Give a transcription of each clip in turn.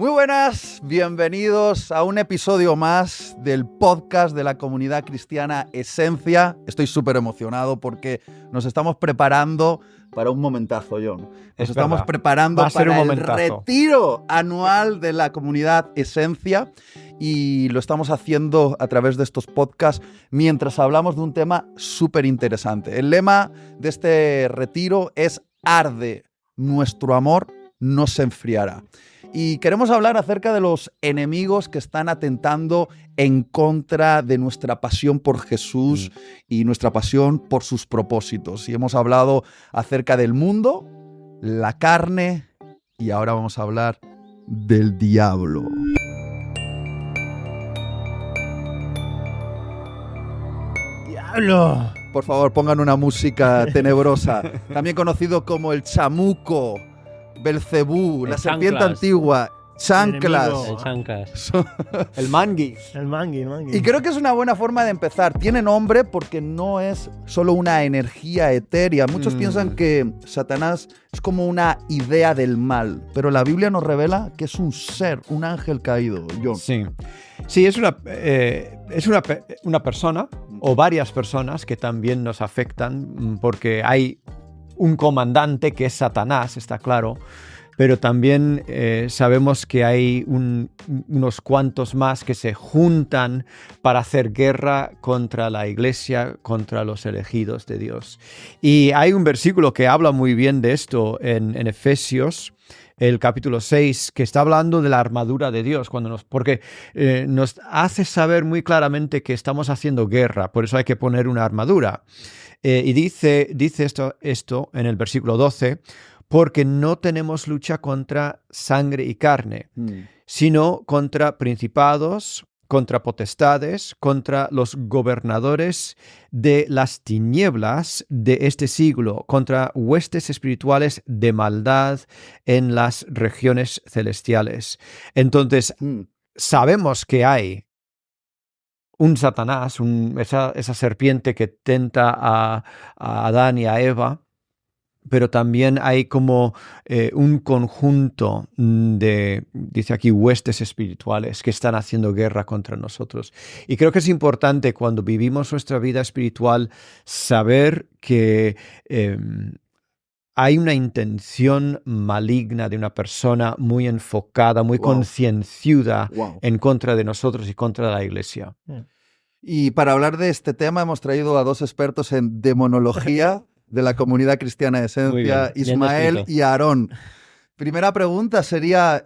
Muy buenas, bienvenidos a un episodio más del podcast de la comunidad cristiana Esencia. Estoy súper emocionado porque nos estamos preparando para un momentazo, John. Nos estamos preparando para el retiro anual de la comunidad Esencia y lo estamos haciendo a través de estos podcasts mientras hablamos de un tema súper interesante. El lema de este retiro es Arde, nuestro amor no se enfriará. Y queremos hablar acerca de los enemigos que están atentando en contra de nuestra pasión por Jesús y nuestra pasión por sus propósitos. Y hemos hablado acerca del mundo, la carne y ahora vamos a hablar del diablo. ¡Diablo! Por favor, pongan una música tenebrosa, también conocido como el chamuco, Belcebú, la serpiente antigua, chanclas. El chanclas. El mangui. El mangui. Y creo que es una buena forma de empezar. Tiene nombre porque no es solo una energía etérea. Muchos piensan que Satanás es como una idea del mal, pero la Biblia nos revela que es un ser, un ángel caído. John. Sí, es una persona o varias personas que también nos afectan porque hay un comandante que es Satanás, está claro, pero también sabemos que hay unos cuantos más que se juntan para hacer guerra contra la iglesia, contra los elegidos de Dios. Y hay un versículo que habla muy bien de esto en Efesios, el capítulo 6, que está hablando de la armadura de Dios, porque nos hace saber muy claramente que estamos haciendo guerra, por eso hay que poner una armadura. Y dice esto en el versículo 12, porque no tenemos lucha contra sangre y carne, sino contra principados, contra potestades, contra los gobernadores de las tinieblas de este siglo, contra huestes espirituales de maldad en las regiones celestiales. Entonces, sabemos que hay un Satanás, esa serpiente que tenta a Adán y a Eva, pero también hay como un conjunto dice aquí, huestes espirituales que están haciendo guerra contra nosotros. Y creo que es importante cuando vivimos nuestra vida espiritual saber que hay una intención maligna de una persona muy enfocada, muy concienciuda en contra de nosotros y contra la iglesia. Y para hablar de este tema hemos traído a dos expertos en demonología de la comunidad cristiana de Esencia, Ismael y Aarón. Primera pregunta sería,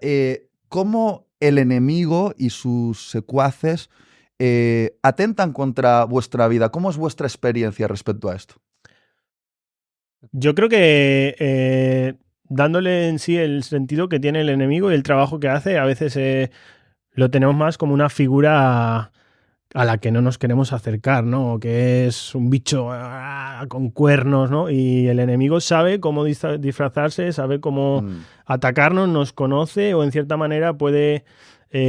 ¿cómo el enemigo y sus secuaces atentan contra vuestra vida? ¿Cómo es vuestra experiencia respecto a esto? Yo creo que dándole en sí el sentido que tiene el enemigo y el trabajo que hace, a veces lo tenemos más como una figura a la que no nos queremos acercar, ¿no? Que es un bicho con cuernos, ¿no? Y el enemigo sabe cómo disfrazarse, sabe cómo atacarnos, nos conoce o en cierta manera puede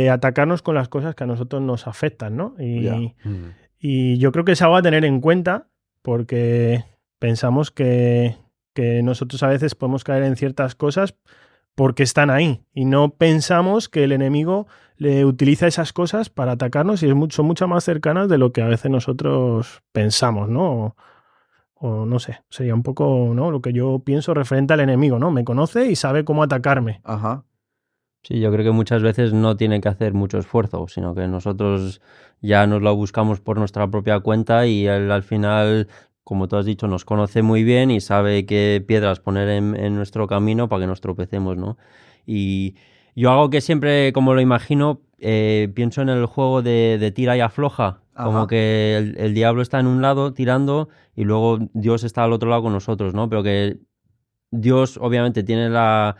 atacarnos con las cosas que a nosotros nos afectan, ¿no? Y yo creo que es algo a tener en cuenta porque pensamos que nosotros a veces podemos caer en ciertas cosas porque están ahí y no pensamos que el enemigo le utiliza esas cosas para atacarnos y son mucho más cercanas de lo que a veces nosotros pensamos, ¿no? O no sé, sería un poco, ¿no?, lo que yo pienso referente al enemigo, ¿no? Me conoce y sabe cómo atacarme. Ajá. Sí, yo creo que muchas veces no tiene que hacer mucho esfuerzo, sino que nosotros ya nos lo buscamos por nuestra propia cuenta y él al final, como tú has dicho, nos conoce muy bien y sabe qué piedras poner en nuestro camino para que nos tropecemos, ¿no? Y yo algo que siempre, como lo imagino, pienso en el juego de tira y afloja. Ajá. Como que el diablo está en un lado tirando y luego Dios está al otro lado con nosotros, ¿no? Pero que Dios obviamente tiene la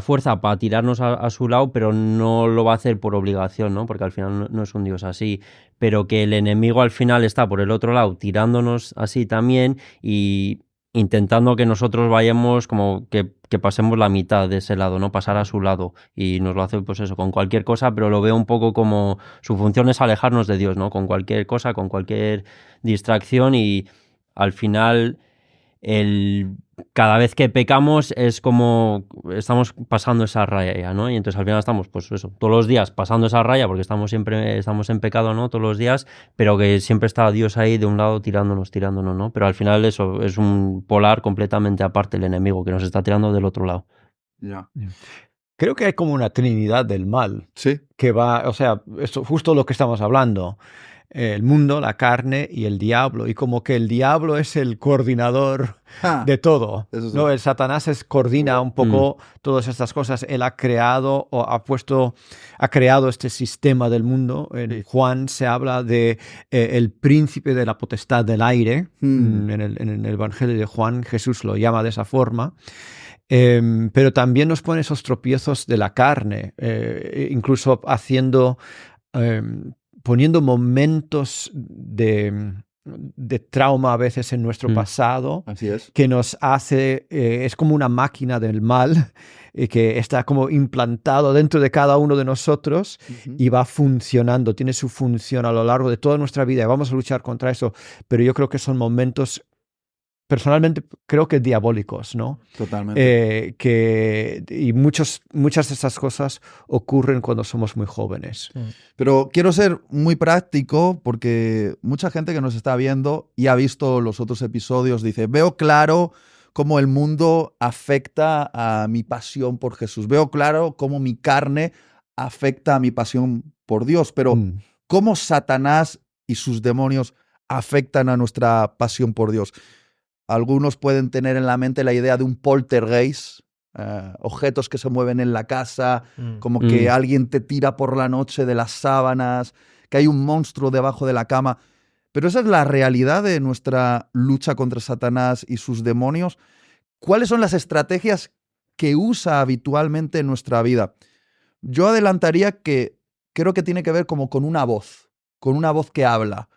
fuerza para tirarnos a su lado, pero no lo va a hacer por obligación, ¿no? Porque al final no es un Dios así. Pero que el enemigo al final está por el otro lado tirándonos así también y intentando que nosotros vayamos como que pasemos la mitad de ese lado, ¿no? Pasar a su lado. Y nos lo hace, pues eso, con cualquier cosa, pero lo veo un poco como su función es alejarnos de Dios, ¿no? Con cualquier cosa, con cualquier distracción y al final el cada vez que pecamos es como estamos pasando esa raya, ¿no? Y entonces al final estamos, pues eso, todos los días pasando esa raya porque estamos en pecado, ¿no? Todos los días, pero que siempre está Dios ahí de un lado tirándonos, ¿no? Pero al final eso es un polar completamente aparte, el enemigo que nos está tirando del otro lado. Ya. Creo que hay como una trinidad del mal Sí. que va, o sea, esto, justo lo que estamos hablando, el mundo, la carne y el diablo, y como que el diablo es el coordinador de todo, Eso sí. ¿no? El Satanás coordina un poco todas estas cosas. Él ha creado o ha creado este sistema del mundo. En Sí. Juan se habla de el príncipe de la potestad del aire. En el Evangelio de Juan Jesús lo llama de esa forma. Pero también nos pone esos tropiezos de la carne, incluso poniendo momentos de trauma a veces en nuestro pasado, Así es. que nos hace, es como una máquina del mal, que está como implantado dentro de cada uno de nosotros y va funcionando, tiene su función a lo largo de toda nuestra vida y vamos a luchar contra eso, pero yo creo que son momentos personalmente creo que diabólicos, ¿no? Totalmente. Y muchas de esas cosas ocurren cuando somos muy jóvenes. Pero quiero ser muy práctico porque mucha gente que nos está viendo y ha visto los otros episodios dice, veo claro cómo el mundo afecta a mi pasión por Jesús. Veo claro cómo mi carne afecta a mi pasión por Dios. Pero ¿cómo Satanás y sus demonios afectan a nuestra pasión por Dios? Algunos pueden tener en la mente la idea de un poltergeist, objetos que se mueven en la casa, como que alguien te tira por la noche de las sábanas, que hay un monstruo debajo de la cama. Pero esa es la realidad de nuestra lucha contra Satanás y sus demonios. ¿Cuáles son las estrategias que usa habitualmente en nuestra vida? Yo adelantaría que creo que tiene que ver como con una voz que habla.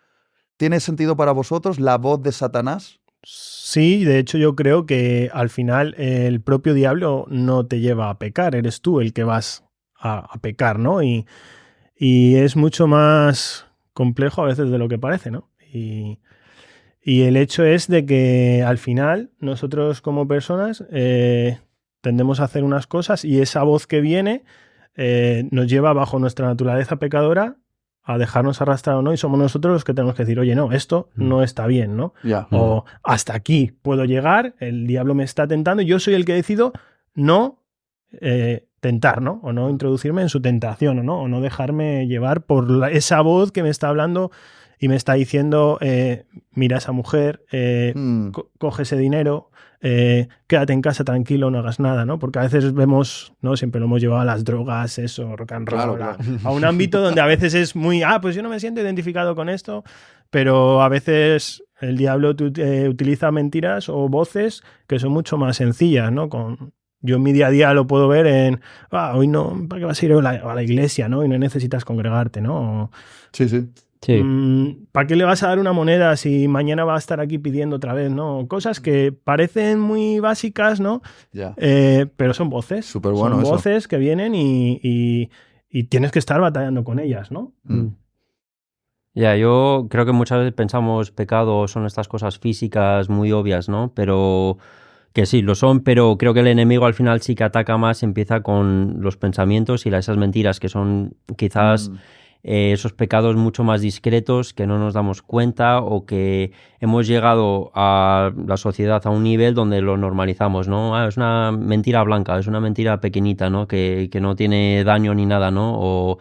¿Tiene sentido para vosotros la voz de Satanás? Sí, de hecho yo creo que al final el propio diablo no te lleva a pecar, eres tú el que vas a pecar, ¿no? Y es mucho más complejo a veces de lo que parece, ¿no? Y el hecho es de que al final nosotros como personas tendemos a hacer unas cosas y esa voz que viene nos lleva bajo nuestra naturaleza pecadora a dejarnos arrastrar o no, y somos nosotros los que tenemos que decir, oye, no, esto no está bien, ¿no? Ya. O hasta aquí puedo llegar, el diablo me está tentando, y yo soy el que decido no tentar, ¿no? O no introducirme en su tentación, o no dejarme llevar por esa voz que me está hablando y me está diciendo, mira a esa mujer, coge ese dinero, quédate en casa tranquilo, no hagas nada, ¿no? Porque a veces vemos, ¿no? Siempre lo hemos llevado a las drogas, eso, rock and roll, Claro. a un ámbito donde a veces es muy, pues yo no me siento identificado con esto, pero a veces el diablo utiliza mentiras o voces que son mucho más sencillas, ¿no? Yo en mi día a día lo puedo ver en, hoy no, ¿para qué vas a ir a la iglesia, ¿no? Y no necesitas congregarte, ¿no? Sí. ¿Para qué le vas a dar una moneda si mañana va a estar aquí pidiendo otra vez, ¿no? Cosas que parecen muy básicas, ¿no? Ya. Pero son voces. Súper bueno son eso. voces que vienen y tienes que estar batallando con ellas, ¿no? Ya, yo creo que muchas veces pensamos pecado son estas cosas físicas muy obvias, ¿no? Pero que sí, lo son, pero creo que el enemigo al final sí que ataca más, empieza con los pensamientos y esas mentiras que son quizás esos pecados mucho más discretos que no nos damos cuenta o que hemos llegado a la sociedad a un nivel donde lo normalizamos, ¿no? Es una mentira blanca, es una mentira pequeñita, ¿no? Que no tiene daño ni nada, ¿no? O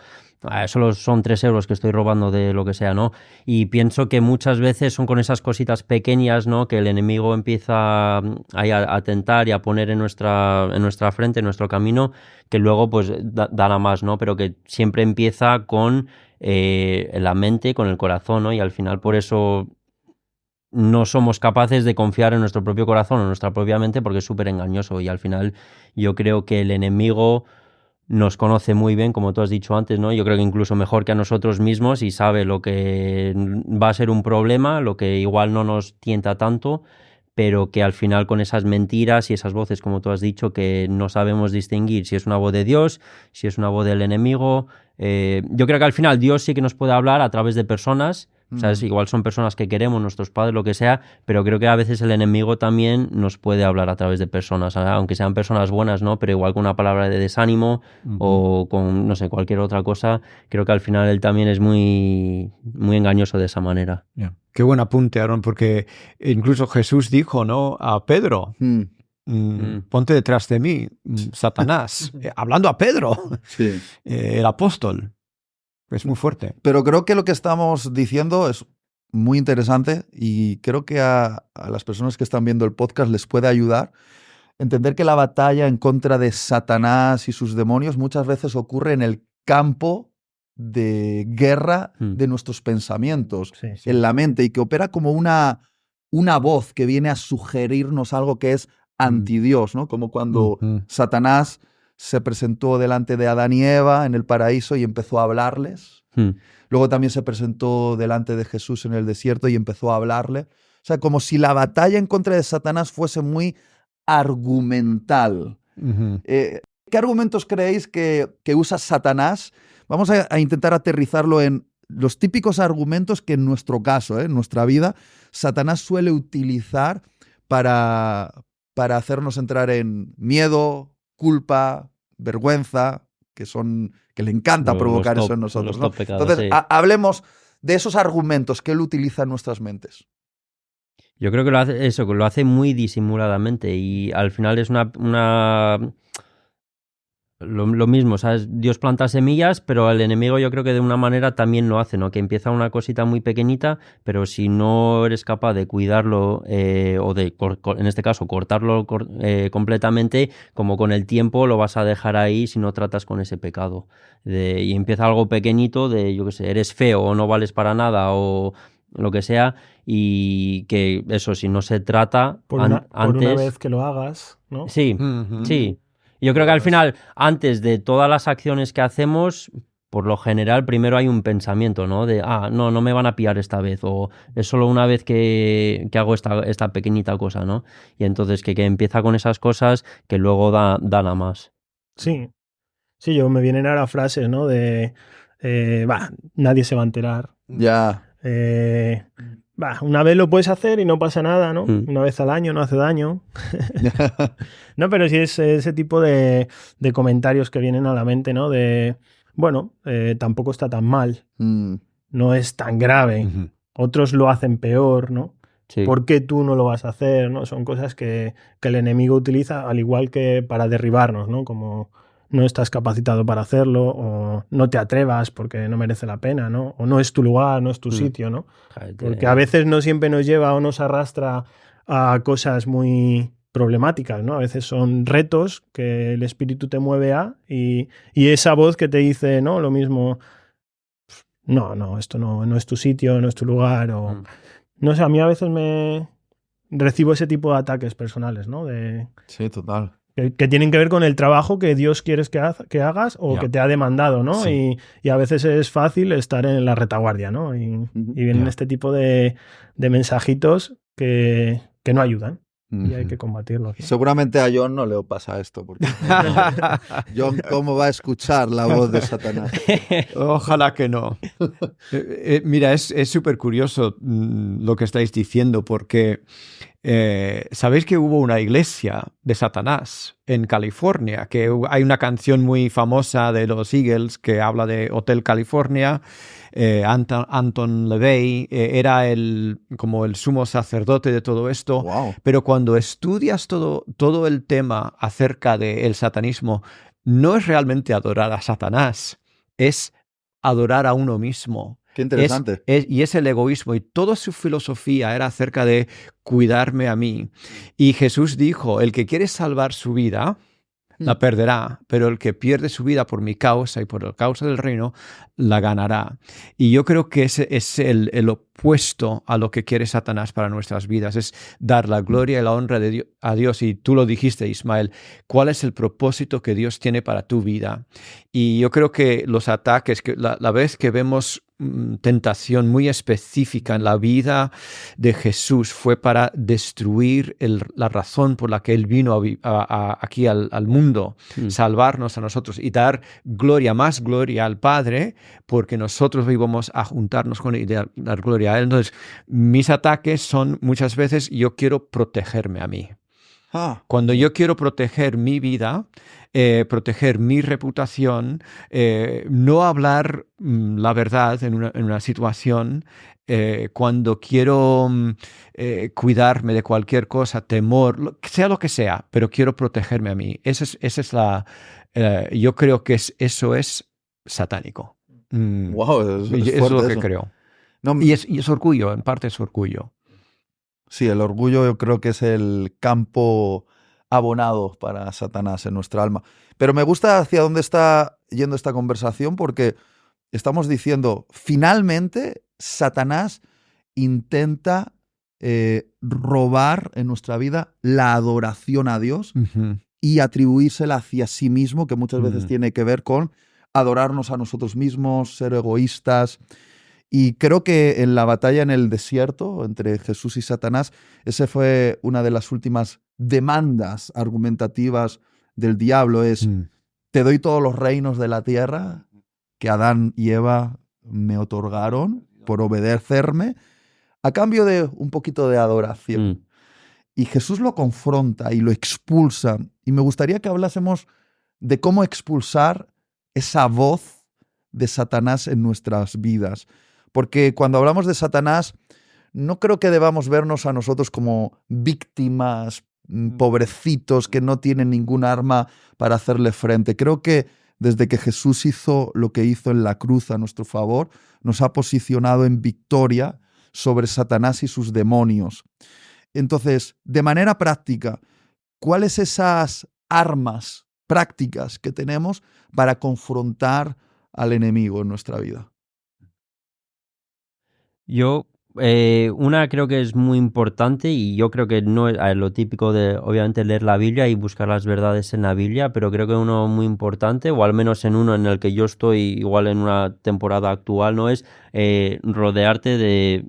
solo son 3 euros que estoy robando de lo que sea, ¿no? Y pienso que muchas veces son con esas cositas pequeñas, ¿no? Que el enemigo empieza a tentar y a poner en nuestra frente, en nuestro camino, que luego pues dará más, ¿no? Pero que siempre empieza con la mente, con el corazón, ¿no? Y al final por eso no somos capaces de confiar en nuestro propio corazón o en nuestra propia mente porque es súper engañoso y al final yo creo que el enemigo nos conoce muy bien, como tú has dicho antes, ¿no? Yo creo que incluso mejor que a nosotros mismos y sabe lo que va a ser un problema, lo que igual no nos tienta tanto, pero que al final con esas mentiras y esas voces, como tú has dicho, que no sabemos distinguir si es una voz de Dios, si es una voz del enemigo. Yo creo que al final Dios sí que nos puede hablar a través de personas, ¿Sabes? Igual son personas que queremos, nuestros padres, lo que sea, pero creo que a veces el enemigo también nos puede hablar a través de personas, aunque sean personas buenas, ¿no? Pero igual con una palabra de desánimo o con, no sé, cualquier otra cosa, creo que al final él también es muy, muy engañoso de esa manera. Yeah. Qué buen apunte, Aaron, porque incluso Jesús dijo, ¿no?, a Pedro, ponte detrás de mí, Satanás, hablando a Pedro, Sí. El apóstol. Es muy fuerte. Pero creo que lo que estamos diciendo es muy interesante y creo que a las personas que están viendo el podcast les puede ayudar a entender que la batalla en contra de Satanás y sus demonios muchas veces ocurre en el campo de guerra de nuestros pensamientos, Sí. en la mente, y que opera como una voz que viene a sugerirnos algo que es anti-Dios, ¿no? Como cuando Satanás se presentó delante de Adán y Eva en el paraíso y empezó a hablarles. Luego también se presentó delante de Jesús en el desierto y empezó a hablarle. O sea, como si la batalla en contra de Satanás fuese muy argumental. ¿Qué argumentos creéis que usa Satanás? Vamos a intentar aterrizarlo en los típicos argumentos que en nuestro caso, en nuestra vida, Satanás suele utilizar para hacernos entrar en miedo, culpa, vergüenza, que le encanta provocar eso en nosotros, ¿no? Pecados, Entonces, sí. hablemos de esos argumentos que él utiliza en nuestras mentes. Yo creo que lo hace muy disimuladamente y al final es lo mismo, ¿sabes? Dios planta semillas, pero el enemigo yo creo que de una manera también lo hace, ¿no? Que empieza una cosita muy pequeñita, pero si no eres capaz de cuidarlo o de, en este caso, cortarlo completamente, como con el tiempo lo vas a dejar ahí si no tratas con ese pecado. Y empieza algo pequeñito de, yo qué sé, eres feo o no vales para nada o lo que sea, y que eso, si no se trata Por antes... una vez que lo hagas, ¿no? Sí, sí. Yo creo que al final, antes de todas las acciones que hacemos, por lo general, primero hay un pensamiento, ¿no? De, no me van a pillar esta vez, o es solo una vez que hago esta pequeñita cosa, ¿no? Y entonces que empieza con esas cosas que luego dan a más. Sí. Sí, me vienen ahora frases, ¿no? De, nadie se va a enterar. Ya. Una vez lo puedes hacer y no pasa nada, ¿no? Una vez al año no hace daño. No, pero sí es ese tipo de comentarios que vienen a la mente, ¿no? De, bueno, tampoco está tan mal, no es tan grave, otros lo hacen peor, ¿no? Sí. ¿Por qué tú no lo vas a hacer? ¿No? Son cosas que el enemigo utiliza, al igual que para derribarnos, ¿no? Como no estás capacitado para hacerlo, o no te atrevas porque no merece la pena, ¿no? O no es tu lugar, no es tu sitio, ¿no? Porque a veces no siempre nos lleva o nos arrastra a cosas muy problemáticas, ¿no? A veces son retos que el espíritu te mueve y esa voz que te dice, ¿no? Lo mismo, no, esto no es tu sitio, no es tu lugar, o... No sé, a mí a veces recibo ese tipo de ataques personales, ¿no? Sí, total. Que tienen que ver con el trabajo que Dios quiere que hagas o que te ha demandado, ¿no? Sí. Y a veces es fácil estar en la retaguardia, ¿no? Y vienen este tipo de mensajitos que no ayudan y hay que combatirlos, ¿no? Seguramente a John no le pasa esto, porque John, ¿cómo va a escuchar la voz de Satanás? Ojalá que no. Mira, es súper curioso lo que estáis diciendo, porque sabéis que hubo una iglesia de Satanás en California, que hay una canción muy famosa de los Eagles que habla de Hotel California. Anton LaVey era como el sumo sacerdote de todo esto. Wow. Pero cuando estudias todo el tema acerca del satanismo, no es realmente adorar a Satanás, es adorar a uno mismo. Qué interesante. Y es el egoísmo, y toda su filosofía era acerca de cuidarme a mí. Y Jesús dijo, el que quiere salvar su vida, la perderá, pero el que pierde su vida por mi causa y por la causa del reino, la ganará. Y yo creo que ese es el opuesto a lo que quiere Satanás para nuestras vidas, es dar la gloria y la honra a Dios. Y tú lo dijiste, Ismael, ¿cuál es el propósito que Dios tiene para tu vida? Y yo creo que los ataques, que la vez que vemos tentación muy específica en la vida de Jesús fue para destruir la razón por la que Él vino aquí al mundo, salvarnos a nosotros y dar más gloria al Padre, porque nosotros íbamos a juntarnos con Él y dar gloria a Él. Entonces, mis ataques son muchas veces yo quiero protegerme a mí. Cuando yo quiero proteger mi vida, proteger mi reputación, no hablar la verdad en una situación, cuando quiero cuidarme de cualquier cosa, temor, sea lo que sea, pero quiero protegerme a mí. Yo creo que eso es satánico. Wow, es lo que creo. No, y es orgullo, en parte es orgullo. Sí, el orgullo yo creo que es el campo abonado para Satanás en nuestra alma. Pero me gusta hacia dónde está yendo esta conversación, porque estamos diciendo, finalmente Satanás intenta robar en nuestra vida la adoración a Dios y atribuírsela hacia sí mismo, que muchas veces tiene que ver con adorarnos a nosotros mismos, ser egoístas. Y creo que en la batalla en el desierto entre Jesús y Satanás, esa fue una de las últimas demandas argumentativas del diablo, es te doy todos los reinos de la tierra que Adán y Eva me otorgaron por obedecerme, a cambio de un poquito de adoración. Y Jesús lo confronta y lo expulsa. Y me gustaría que hablásemos de cómo expulsar esa voz de Satanás en nuestras vidas. Porque cuando hablamos de Satanás, no creo que debamos vernos a nosotros como víctimas, pobrecitos que no tienen ningún arma para hacerle frente. Creo que desde que Jesús hizo lo que hizo en la cruz a nuestro favor, nos ha posicionado en victoria sobre Satanás y sus demonios. Entonces, de manera práctica, ¿cuáles esas armas prácticas que tenemos para confrontar al enemigo en nuestra vida? Yo, una creo que es muy importante, y yo creo que no es lo típico de, obviamente, leer la Biblia y buscar las verdades en la Biblia, pero creo que uno muy importante, o al menos en uno en el que yo estoy igual en una temporada actual, no es rodearte de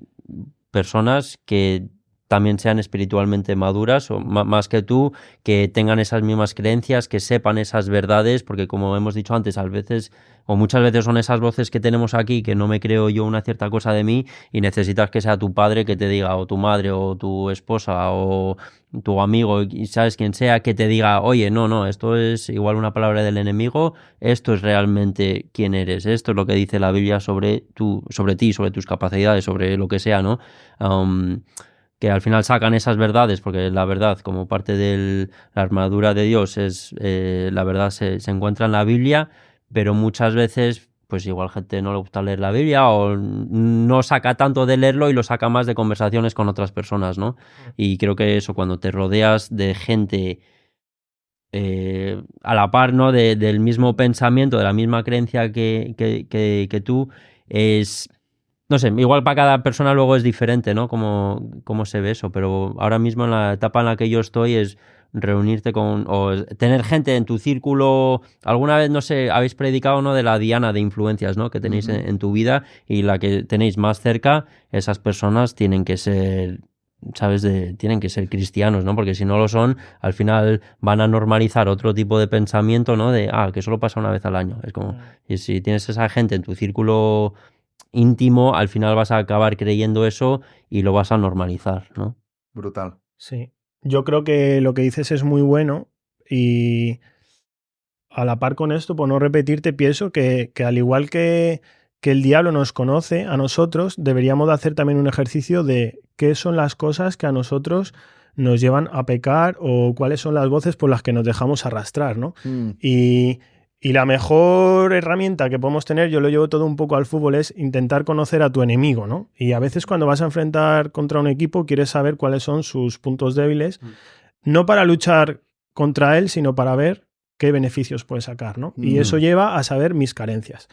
personas que también sean espiritualmente maduras o más que tú, que tengan esas mismas creencias, que sepan esas verdades, porque como hemos dicho antes, a veces o muchas veces son esas voces que tenemos aquí que no me creo yo una cierta cosa de mí y necesitas que sea tu padre que te diga, o tu madre, o tu esposa, o tu amigo, y sabes quién sea, que te diga, oye, no, esto es igual una palabra del enemigo, esto es realmente quién eres, esto es lo que dice la Biblia sobre ti, sobre tus capacidades, sobre lo que sea, ¿no? Que al final sacan esas verdades, porque la verdad, como parte de la armadura de Dios, la verdad se encuentra en la Biblia, pero muchas veces pues igual gente no le gusta leer la Biblia o no saca tanto de leerlo y lo saca más de conversaciones con otras personas, ¿no? Y creo que eso, cuando te rodeas de gente a la par, ¿no? Del mismo pensamiento, de la misma creencia que tú, es... No sé, igual para cada persona luego es diferente, ¿no? Cómo se ve eso, pero ahora mismo en la etapa en la que yo estoy es reunirte o tener gente en tu círculo. Alguna vez, no sé, habéis predicado, ¿no? De la diana de influencias, ¿no? Que tenéis en tu vida, y la que tenéis más cerca, esas personas tienen que ser, ¿sabes? Tienen que ser cristianos, ¿no? Porque si no lo son, al final van a normalizar otro tipo de pensamiento, ¿no? Que solo pasa una vez al año. Es como, y si tienes esa gente en tu círculo íntimo, al final vas a acabar creyendo eso y lo vas a normalizar, ¿no? Brutal. Sí. Yo creo que lo que dices es muy bueno, y a la par con esto, por no repetirte, pienso que al igual que el diablo nos conoce a nosotros, deberíamos de hacer también un ejercicio de qué son las cosas que a nosotros nos llevan a pecar, o cuáles son las voces por las que nos dejamos arrastrar, ¿no? Y la mejor herramienta que podemos tener, yo lo llevo todo un poco al fútbol, es intentar conocer a tu enemigo, ¿no? Y a veces cuando vas a enfrentar contra un equipo, quieres saber cuáles son sus puntos débiles, no para luchar contra él, sino para ver qué beneficios puede sacar, ¿no? Y eso lleva a saber mis carencias.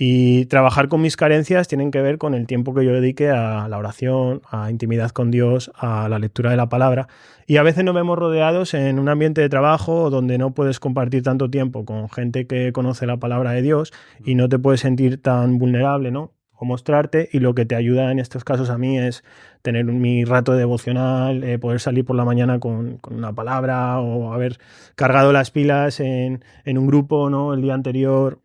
Y trabajar con mis carencias tienen que ver con el tiempo que yo dedique a la oración, a intimidad con Dios, a la lectura de la palabra. Y a veces nos vemos rodeados en un ambiente de trabajo donde no puedes compartir tanto tiempo con gente que conoce la palabra de Dios y no te puedes sentir tan vulnerable, ¿no? o mostrarte, y lo que te ayuda en estos casos a mí es tener mi rato devocional, poder salir por la mañana con una palabra o haber cargado las pilas en un grupo, ¿no? El día anterior,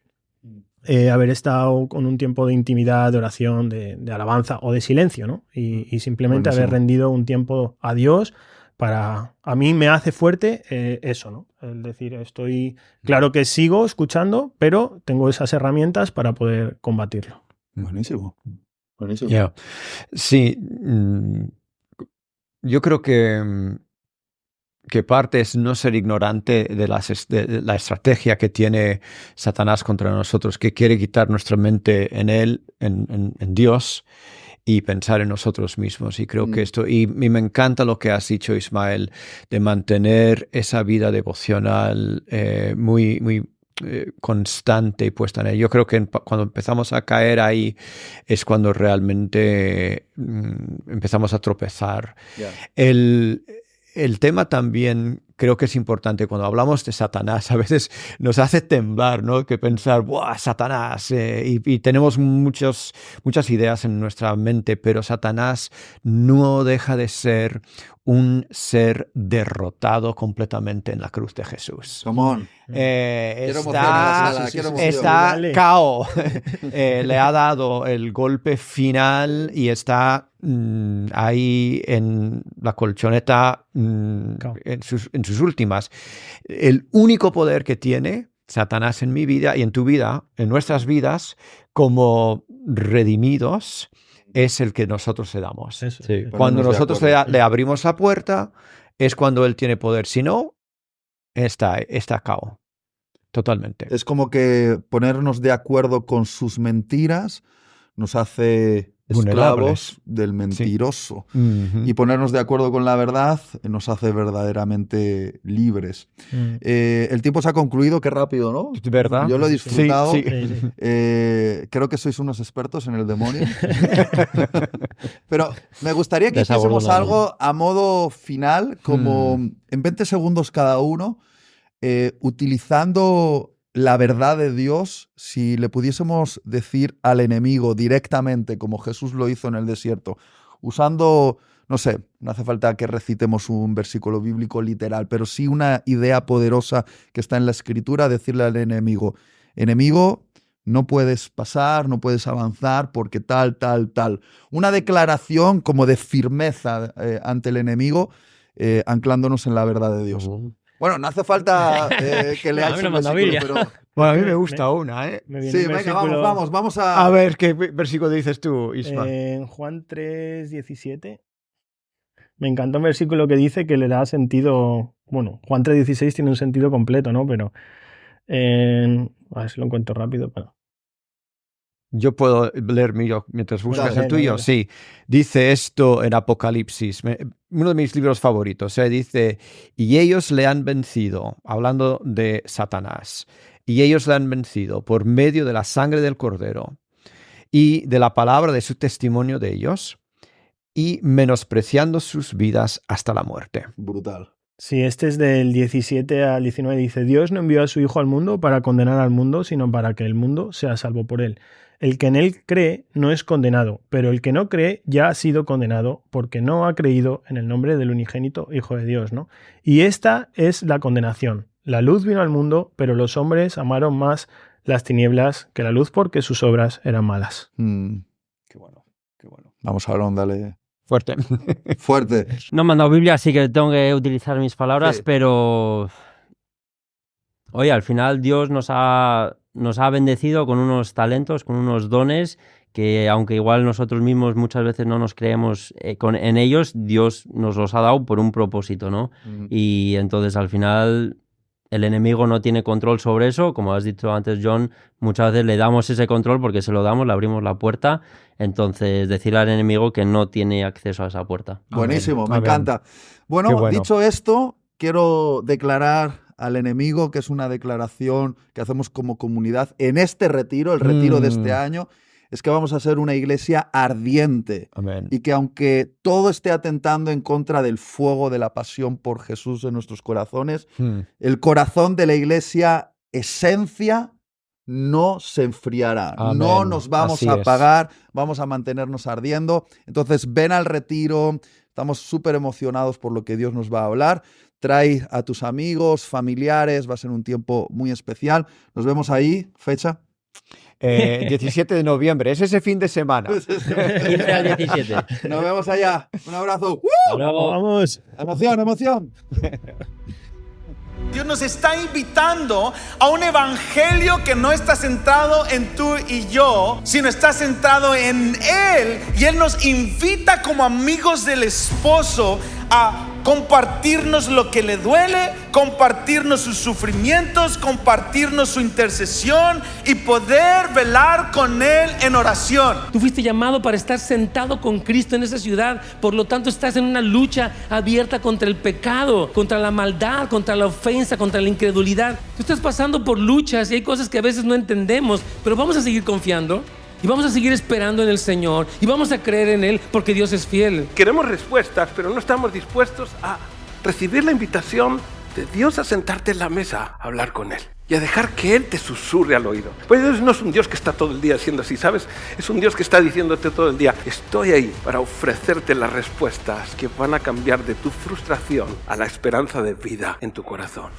haber estado con un tiempo de intimidad, de oración, de alabanza o de silencio, ¿no? Y simplemente Buenísimo. haber rendido un tiempo a Dios. A mí me hace fuerte eso, ¿no? El decir, claro que sigo escuchando, pero tengo esas herramientas para poder combatirlo. Buenísimo. Buenísimo. Yeah. Sí, yo creo que parte es no ser ignorante de la estrategia que tiene Satanás contra nosotros, que quiere quitar nuestra mente en él, en Dios, y pensar en nosotros mismos. Y creo que esto, y me encanta lo que has dicho, Ismael, de mantener esa vida devocional muy, muy constante y puesta en él. Yo creo que cuando empezamos a caer ahí es cuando realmente empezamos a tropezar. Yeah. El tema también creo que es importante. Cuando hablamos de Satanás, a veces nos hace temblar, ¿no? Que pensar, ¡buah, Satanás! Y tenemos muchas ideas en nuestra mente, pero Satanás no deja de ser un ser derrotado completamente en la cruz de Jesús. Come on. Quiero emoción en la sala, quiero emoción. Está Dale. KO. Le ha dado el golpe final y está ahí en la colchoneta en sus últimas. El único poder que tiene Satanás en mi vida y en tu vida, en nuestras vidas, como redimidos, es el que nosotros le damos. Eso, Sí. sí. Cuando Ponernos de nosotros acuerdo. le abrimos la puerta, es cuando él tiene poder. Si no, está KO. Totalmente. Es como que ponernos de acuerdo con sus mentiras nos hace Vulnerables. esclavos del mentiroso. Ujú. Y ponernos de acuerdo con la verdad nos hace verdaderamente libres. El tiempo se ha concluido, qué rápido, ¿no? ¿Verdad? Yo lo he Sí, sí. disfrutado. Sí, Sí, sí. Creo que sois unos expertos en el demonio. Pero me gustaría que Desabordó hiciésemos la algo a modo final, como en 20 segundos cada uno, utilizando la verdad de Dios, si le pudiésemos decir al enemigo directamente, como Jesús lo hizo en el desierto, usando, no sé, no hace falta que recitemos un versículo bíblico literal, pero sí una idea poderosa que está en la Escritura, decirle al enemigo, no puedes pasar, no puedes avanzar porque tal, tal, tal. Una declaración como de firmeza ante el enemigo, anclándonos en la verdad de Dios. Bueno, no hace falta que leáis a mí no el me manda versículo, Biblia. pero... Bueno, a mí me gusta una, ¿eh? Me viene Sí, un venga, versículo vamos a... A ver, ¿qué versículo dices tú, Isma? En Juan 3:17. Me encanta un versículo que dice que le da sentido. Bueno, Juan 3:16 tiene un sentido completo, ¿no? Pero. A ver si lo encuentro rápido. Pero... Yo puedo leer mío mientras buscas Dale, el tuyo. dale. Sí, dice esto en Apocalipsis, uno de mis libros favoritos. Dice, y ellos le han vencido, hablando de Satanás, y ellos le han vencido por medio de la sangre del Cordero y de la palabra de su testimonio de ellos, y menospreciando sus vidas hasta la muerte. Brutal. Sí, este es del 17 al 19. Dice, Dios no envió a su Hijo al mundo para condenar al mundo, sino para que el mundo sea salvo por él. El que en él cree no es condenado, pero el que no cree ya ha sido condenado porque no ha creído en el nombre del unigénito Hijo de Dios, ¿no? Y esta es la condenación. La luz vino al mundo, pero los hombres amaron más las tinieblas que la luz porque sus obras eran malas. Qué bueno, qué bueno. Vamos, Aaron, dale Fuerte. fuerte. No me han dado Biblia, así que tengo que utilizar mis palabras, Sí. pero... Oye, al final Dios nos ha bendecido con unos talentos, con unos dones que aunque igual nosotros mismos muchas veces no nos creemos en ellos, Dios nos los ha dado por un propósito, ¿no? Y entonces al final el enemigo no tiene control sobre eso, como has dicho antes, John, muchas veces le damos ese control porque se lo damos, le abrimos la puerta, entonces decirle al enemigo que no tiene acceso a esa puerta. Buenísimo, me Amén. encanta. Bueno, Qué bueno. dicho esto, quiero declarar al enemigo, que es una declaración que hacemos como comunidad en este retiro, el retiro de este año, es que vamos a ser una iglesia ardiente. Amén. Y que aunque todo esté atentando en contra del fuego de la pasión por Jesús en nuestros corazones, el corazón de la iglesia, esencia, no se enfriará. Amén. No nos vamos Así a es. apagar, vamos a mantenernos ardiendo. Entonces, ven al retiro. Estamos súper emocionados por lo que Dios nos va a hablar. Trae a tus amigos, familiares. Va a ser un tiempo muy especial. Nos vemos ahí. ¿Fecha? 17 de noviembre, es ese fin de semana. 15 al 17. Nos vemos allá. Un abrazo. Hasta luego. Vamos. Emoción, emoción. Dios nos está invitando a un evangelio que no está centrado en tú y yo, sino está centrado en Él. Y Él nos invita como amigos del esposo a compartirnos lo que le duele, compartirnos sus sufrimientos, compartirnos su intercesión y poder velar con Él en oración. Tú fuiste llamado para estar sentado con Cristo en esa ciudad. Por lo tanto, estás en una lucha abierta contra el pecado, contra la maldad, contra la ofensa, contra la incredulidad. Tú estás pasando por luchas y hay cosas que a veces no entendemos, pero vamos a seguir confiando y vamos a seguir esperando en el Señor y vamos a creer en Él porque Dios es fiel. Queremos respuestas, pero no estamos dispuestos a recibir la invitación de Dios a sentarte en la mesa a hablar con Él y a dejar que Él te susurre al oído. Pues Dios no es un Dios que está todo el día haciendo así, ¿sabes? Es un Dios que está diciéndote todo el día: estoy ahí para ofrecerte las respuestas que van a cambiar de tu frustración a la esperanza de vida en tu corazón.